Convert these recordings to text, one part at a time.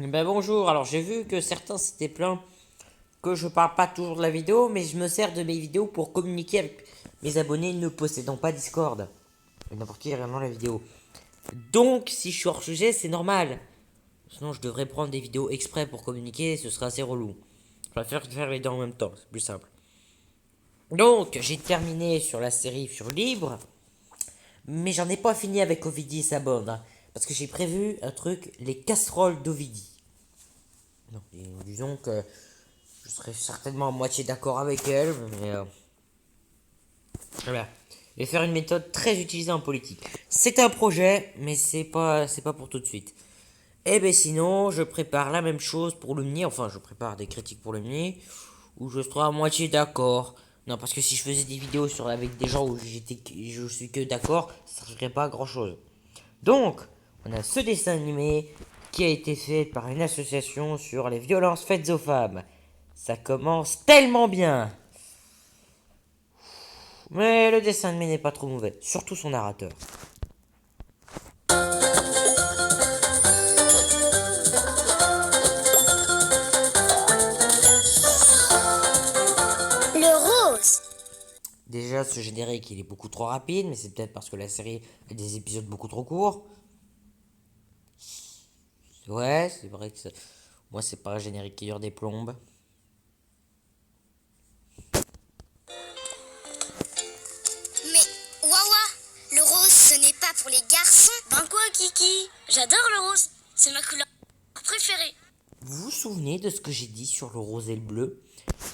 Ben bonjour, alors j'ai vu que certains s'étaient plaints que je parle pas toujours de la vidéo, mais je me sers de mes vidéos pour communiquer avec mes abonnés ne possédant pas Discord. N'importe qui regardant la vidéo. Donc, si je suis hors sujet, c'est normal. Sinon, je devrais prendre des vidéos exprès pour communiquer, ce serait assez relou. Je préfère faire les deux en même temps, c'est plus simple. Donc, j'ai terminé sur la série sur Libre, mais j'en ai pas fini avec Ovidie et sa bande, hein, parce que j'ai prévu un truc, les casseroles d'Ovidie. Non, disons que je serais certainement à moitié d'accord avec elle, mais voilà. Je vais faire une méthode très utilisée en politique. C'est un projet, mais c'est pas pour tout de suite. Et ben sinon, je prépare la même chose pour le mini. Enfin, je prépare des critiques pour le mini, où je serai à moitié d'accord. Non, parce que si je faisais des vidéos avec des gens où je suis que d'accord, ça ne servirait pas à grand chose. Donc, on a ce dessin animé qui a été fait par une association sur les violences faites aux femmes. Ça commence tellement bien. Mais le dessin animé n'est pas trop mauvais, surtout son narrateur. Le rose. Déjà, ce générique, il est beaucoup trop rapide, mais c'est peut-être parce que la série a des épisodes beaucoup trop courts. Ouais, c'est vrai que moi, c'est pas un générique qui dure des plombes. Mais Wawa, le rose ce n'est pas pour les garçons. Ben quoi, Kiki? J'adore le rose. C'est ma couleur préférée. Vous vous souvenez de ce que j'ai dit sur le rose et le bleu?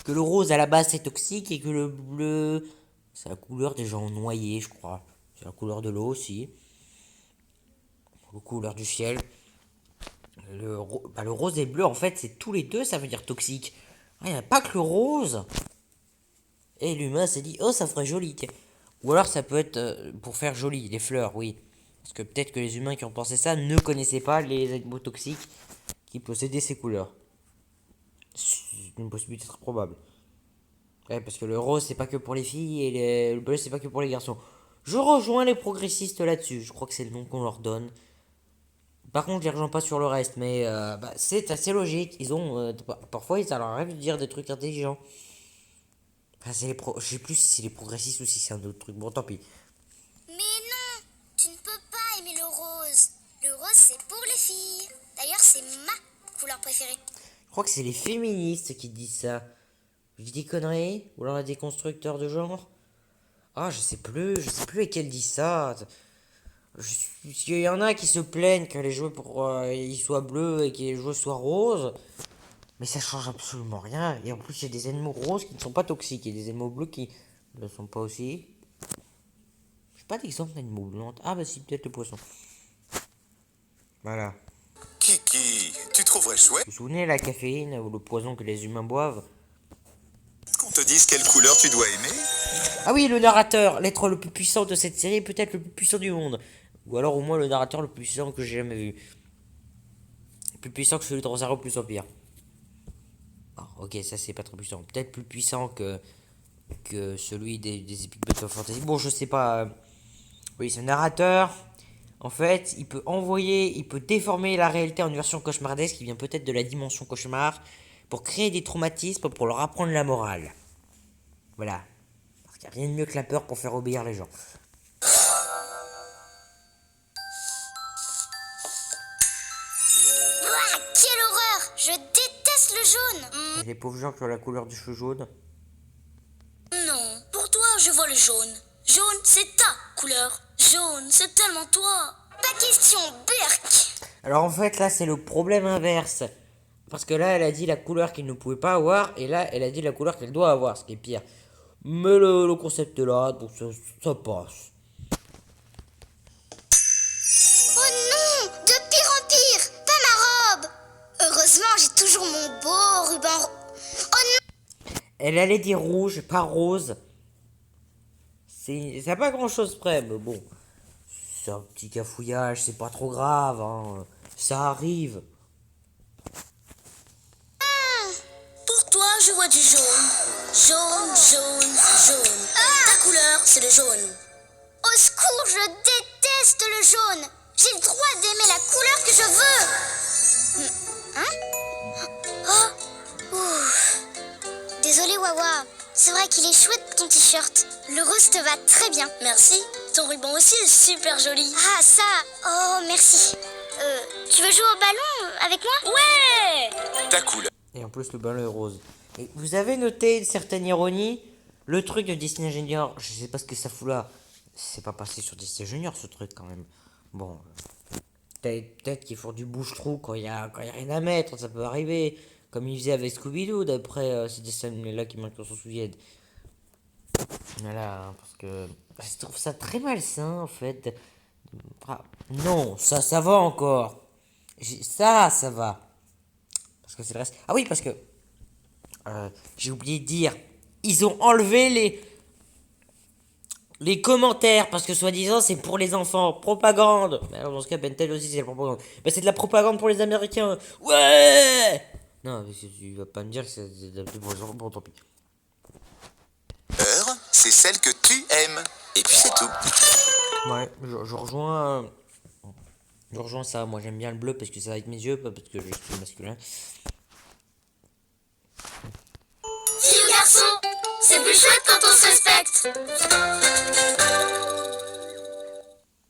Que le rose à la base c'est toxique et que le bleu c'est la couleur des gens noyés, je crois. C'est la couleur de l'eau aussi. La couleur du ciel. Le rose et le bleu, en fait, c'est tous les deux, ça veut dire toxique. Il n'y a pas que le rose. Et l'humain s'est dit, oh, ça ferait joli. Tiens. Ou alors ça peut être pour faire joli, les fleurs, oui. Parce que peut-être que les humains qui ont pensé ça ne connaissaient pas les animaux toxiques qui possédaient ces couleurs. C'est une possibilité très probable. Ouais, parce que le rose, c'est pas que pour les filles et le bleu, c'est pas que pour les garçons. Je rejoins les progressistes là-dessus. Je crois que c'est le nom qu'on leur donne. Par contre, je les rejoins pas sur le reste, mais c'est assez logique. Ils ont parfois, ça leur arrive de dire des trucs intelligents. Enfin, je sais plus si c'est les progressistes ou si c'est un autre truc. Bon, tant pis. Mais non, tu ne peux pas aimer le rose. Le rose c'est pour les filles. D'ailleurs c'est ma couleur préférée. Je crois que c'est les féministes qui disent ça. Je dis des conneries? Ou alors des constructeurs de genre? Ah, je sais plus lesquels disent ça. Il y en a qui se plaignent que les jouets ils soient bleus et que les jouets soient roses. Mais ça change absolument rien. Et en plus, il y a des animaux roses qui ne sont pas toxiques. Et des animaux bleus qui ne le sont pas aussi. Je pas d'exemple d'animaux bleus. Ah bah si, peut-être le poisson. Voilà. Kiki, tu trouverais chouette Vous vous souvenez la caféine ou le poison que les humains boivent? qu'on te dise quelle couleur tu dois aimer? Ah oui, le narrateur, l'être le plus puissant de cette série, peut-être le plus puissant du monde. Ou alors au moins le narrateur le plus puissant que j'ai jamais vu. Plus puissant que celui de Rosario plus Empire. Ah, ok, ça c'est pas très puissant. Peut-être plus puissant que celui des Epic Battle Fantasy. Bon, je sais pas. Oui, ce narrateur, en fait, il peut déformer la réalité en une version cauchemardesque qui vient peut-être de la dimension cauchemar pour créer des traumatismes pour leur apprendre la morale. Voilà. Parce qu'il n'y a rien de mieux que la peur pour faire obéir les gens. Ouah, quelle horreur. Je déteste le jaune. Et les pauvres gens qui ont la couleur du cheveu jaune. Non, pour toi, je vois le jaune. Jaune, c'est ta couleur. Jaune, c'est tellement toi. Pas question, Burk. Alors en fait, là, c'est le problème inverse. Parce que là, elle a dit la couleur qu'elle ne pouvait pas avoir, et là, elle a dit la couleur qu'elle doit avoir, ce qui est pire. Mais le concept est là, donc ça passe. Oh non, de pire en pire. Pas ma robe. Heureusement j'ai toujours mon beau ruban. Oh non. Elle allait dire rouge, pas rose. C'est pas grand chose près, mais bon. C'est un petit cafouillage, c'est pas trop grave, hein. Ça arrive. Pour toi, je vois du jaune. Jaune, jaune, jaune. Ta couleur, c'est le jaune. Au secours, je déteste le jaune. J'ai le droit d'aimer la couleur que je veux. Hein? C'est vrai qu'il est chouette ton t-shirt. Le rose te va très bien. Merci. Ton ruban aussi est super joli. Ah, ça. Oh, merci. Tu veux jouer au ballon avec moi? Ouais! Ta couleur. Et en plus, le ballon est rose. Et vous avez noté une certaine ironie? Le truc de Disney Junior, je sais pas ce que ça fout là. C'est pas passé sur Disney Junior ce truc quand même. Bon, peut-être qu'ils font du bouche-trou quand il y a rien à mettre, ça peut arriver. Comme ils faisaient avec Scooby-Doo, d'après ces dessins-là qui manquent qu'on s'en souvienne. Voilà, parce que je trouve ça très malsain en fait. Ah, non, ça va encore. Ça va. Parce que c'est le reste. Ah oui, parce que j'ai oublié de dire, ils ont enlevé les commentaires parce que soi-disant c'est pour les enfants. Propagande. Mais alors dans ce cas, Ben 10 aussi c'est la propagande. Mais c'est de la propagande pour les Américains. Ouais. Non, mais tu vas pas me dire que c'est pour les enfants. Bon, tant pis. C'est celle que tu aimes. Et puis c'est tout. Ouais, je rejoins. Je rejoins ça. Moi j'aime bien le bleu parce que ça va avec mes yeux, pas parce que je suis masculin. Filles ou garçons, c'est plus chouette quand on se respecte.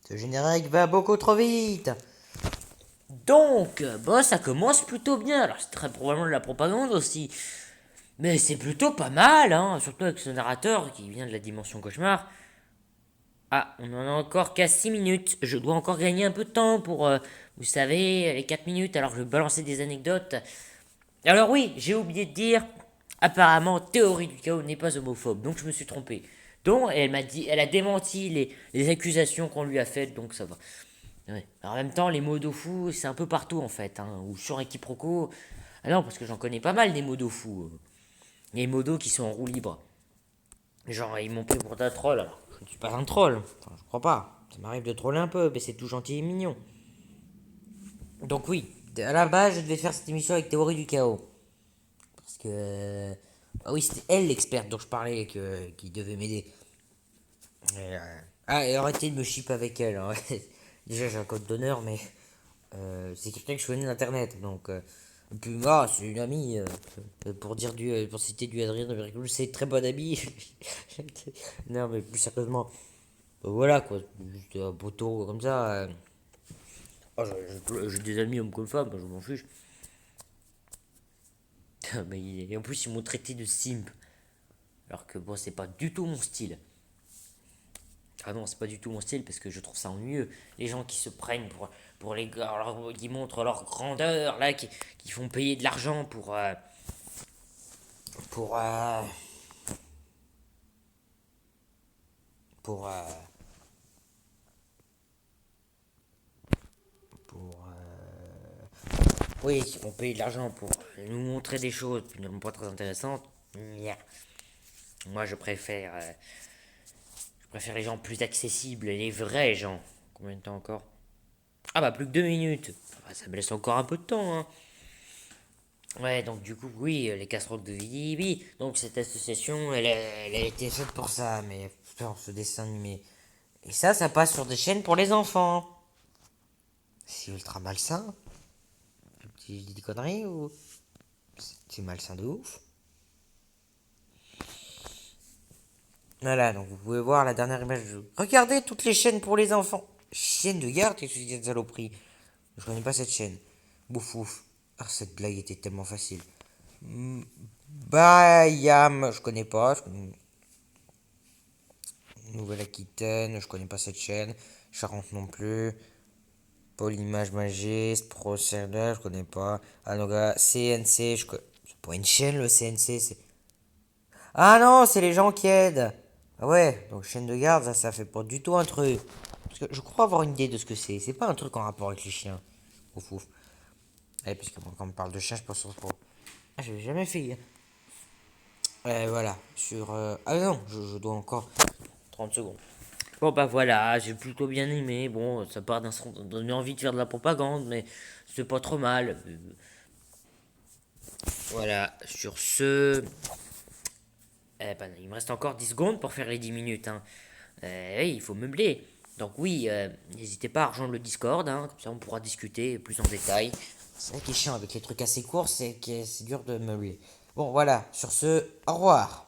Ce générique va beaucoup trop vite. Donc, bah ça commence plutôt bien. Alors c'est très probablement de la propagande aussi. Mais c'est plutôt pas mal, hein. Surtout avec ce narrateur qui vient de la dimension cauchemar. Ah, on en a encore qu'à 6 minutes. Je dois encore gagner un peu de temps pour, vous savez, les 4 minutes. Alors je vais balancer des anecdotes. Alors oui, j'ai oublié de dire, apparemment, Théorie du chaos n'est pas homophobe. Donc je me suis trompé. Donc elle m'a dit, elle a démenti les accusations qu'on lui a faites, donc ça va. Ouais. Alors, en même temps, les mots d'Ofu, c'est un peu partout en fait, hein. Ou sur Equiproco. Ah non, parce que j'en connais pas mal des mots d'Ofu. Les modos qui sont en roue libre. Genre, ils m'ont pris pour un troll. Alors, je ne suis pas un troll. Enfin, je crois pas. Ça m'arrive de troller un peu, mais c'est tout gentil et mignon. Donc oui, à la base, je devais faire cette émission avec Théorie du chaos. Parce que... ah oui, c'était elle l'experte dont je parlais qui devait m'aider. Et arrêtez de me chip avec elle. Hein. Déjà, j'ai un code d'honneur, mais... c'est quelqu'un que je connais d'internet, donc... et puis moi, c'est une amie, pour citer du Adrien de Miraculous, c'est une très bonne amie. Non, mais plus sérieusement, voilà quoi, juste un poteau comme ça. Oh, j'ai des amis hommes comme femmes, je m'en fiche. Mais et en plus, ils m'ont traité de simp. Alors que bon, c'est pas du tout mon style. Ah non, c'est pas du tout mon style parce que je trouve ça ennuyeux. Les gens qui se prennent pour les gars, alors, qui montrent leur grandeur, là, qui font payer de l'argent pour, euh, pour, euh, oui, qui font payer de l'argent pour nous montrer des choses qui ne sont pas très intéressantes. Nya. Moi, je préfère les gens plus accessibles, les vrais gens. Combien de temps encore? Ah bah plus que 2 minutes. Ah, ça me laisse encore un peu de temps, hein. Ouais, donc du coup, oui, les casseroles de Vivi. Donc cette association, elle a été faite pour ça, mais putain, ce dessin animé. Et ça passe sur des chaînes pour les enfants. C'est ultra malsain. Je dis des conneries ou... c'est malsain de ouf. Voilà, donc vous pouvez voir la dernière image. Regardez toutes les chaînes pour les enfants. Chaîne de garde, qu'est-ce que c'est de saloperie? Je connais pas cette chaîne. Bouf ouf. Ah, cette blague était tellement facile. Bayam, je connais pas. Nouvelle-Aquitaine, je connais pas cette chaîne. Charente non plus. Polymage Magiste, Pro Serda, je connais pas. Anoga, CNC, c'est pas une chaîne le CNC, c'est. Ah non, c'est les gens qui aident. Ah ouais, donc chaîne de garde, ça fait pas du tout un truc. Parce que je crois avoir une idée de ce que c'est. C'est pas un truc en rapport avec les chiens. Ouf ouf. Allez, puisque quand on parle de chien, je pense sur ce. Ah, je l'ai jamais fait. Voilà, sur... ah non, je dois encore 30 secondes. Bon bah voilà, j'ai plutôt bien aimé. Bon, ça part donner envie de faire de la propagande, mais c'est pas trop mal. Voilà, sur ce... ben, il me reste encore 10 secondes pour faire les 10 minutes. Hein. Oui, il faut meubler. Donc oui, n'hésitez pas à rejoindre le Discord, hein, comme ça on pourra discuter plus en détail. C'est vrai qu'il est chiant avec les trucs assez courts, c'est dur de meubler. Bon voilà, sur ce, au revoir.